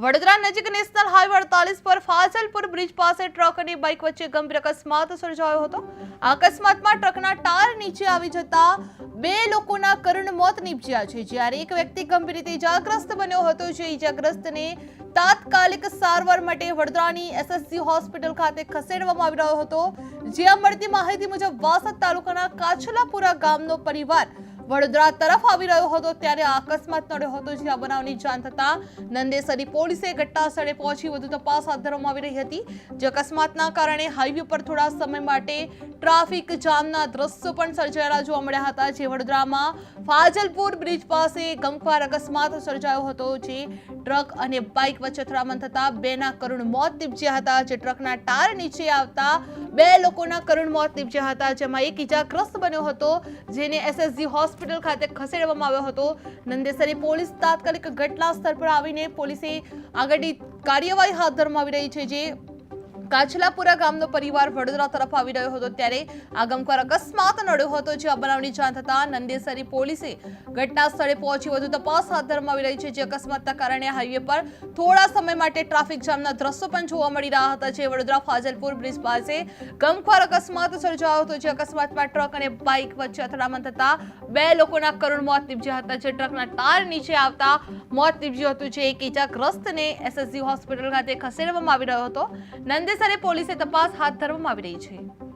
વડોદરા નજીક national highway 48 પર Fajalpur bridge પાસે ટ્રક અને બાઇક વચ્ચે ગંભીર અકસ્માત સર્જાયો હતો। આ અકસ્માતમાં ટ્રકના ટાયર નીચે આવી જતા બે લોકોના કરુણ મોત નીપજ્યા છે, જ્યારે એક વ્યક્તિ ગંભીર રીતે ઇજાગ્રસ્ત બન્યો હતો, જે ઇજાગ્રસ્તને તાત્કાલિક સારવાર માટે વડોદરાની એસએસજી હોસ્પિટલ ખાતે ખસેડવામાં આવી રહ્યો હતો। જ્યાં મળતી માહિતી મુજબ વાસદ તાલુકાના કાછલાપુરા ગામનો પરિવાર વડોદરા તરફ આવી રહ્યો હતો, ત્યારે આ અકસ્માત નડ્યો હતો। જ્યાં બનાવની જાણ થતા નંદેસરી પોલીસે ઘટના સ્થળે પહોંચી વધુ તપાસ હાથ ધરવામાં આવી રહી હતી। જે અકસ્માતના કારણે હાઈવે પર થોડા સમય માટે ટ્રાફિક જામના દ્રશ્યો પણ સર્જાયેલા જોવા મળ્યા હતા। જે વડોદરામાં ફાજલપુર બ્રિજ પાસે ગમખ્વાર અકસ્માત સર્જાયો હતો, જે ટ્રક અને બાઇક વચ્ચે અથડામણ થતા બેના કરુણ મોત નીપજ્યા હતા। જે ટ્રકના ટાયર નીચે આવતા બે લોકોના કરુણ મોત નીપજ્યા હતા, જેમાં એક ઇજાગ્રસ્ત બન્યો હતો, જેને એસએસજી હોસ્પિટલ ખાતે ખસેડવામાં આવ્યો હતો। નંદેસરી પોલીસ તાત્કાલિક ઘટના સ્થળ પર આવીને પોલીસે આગળની કાર્યવાહી હાથ ધરવામાં આવી રહી છે। જે કાછલાપુરા ગામનો પરિવાર વડોદરા તરફ આવી રહ્યો હતો, ત્યારે આ ગમખ્વાર અકસ્માત નડ્યો હતો। જે બનાવની જાણ થતા નંદેસરી પોલીસે ઘટના સ્થળે પહોંચી વધુ તપાસ હાથ ધરવામાં આવી રહી છે। જે અકસ્માતના કારણે હાઈવે પર થોડા સમય માટે ટ્રાફિક જામના દ્રશ્યો પણ જોવા મળી રહ્યા હતા। જે વડોદરા ફાજલપુર બ્રિજ પાસે ગમખ્વાર અકસ્માત સર્જાયો હતો। જે અકસ્માતમાં ટ્રક અને બાઇક વચ્ચે અથડામણ થતા બે લોકોના કરુણ મોત નીપજ્યા હતા। જે ટ્રકના ટાયર નીચે આવતા મોત નીપજ્યું હતું, જે એક ઇજાગ્રસ્તને એસએસજી હોસ્પિટલ ખાતે ખસેડવામાં આવી રહ્યો હતો। નંદેસરી પોલીસે તપાસ હાથ ધરવામાં આવી રહી છે।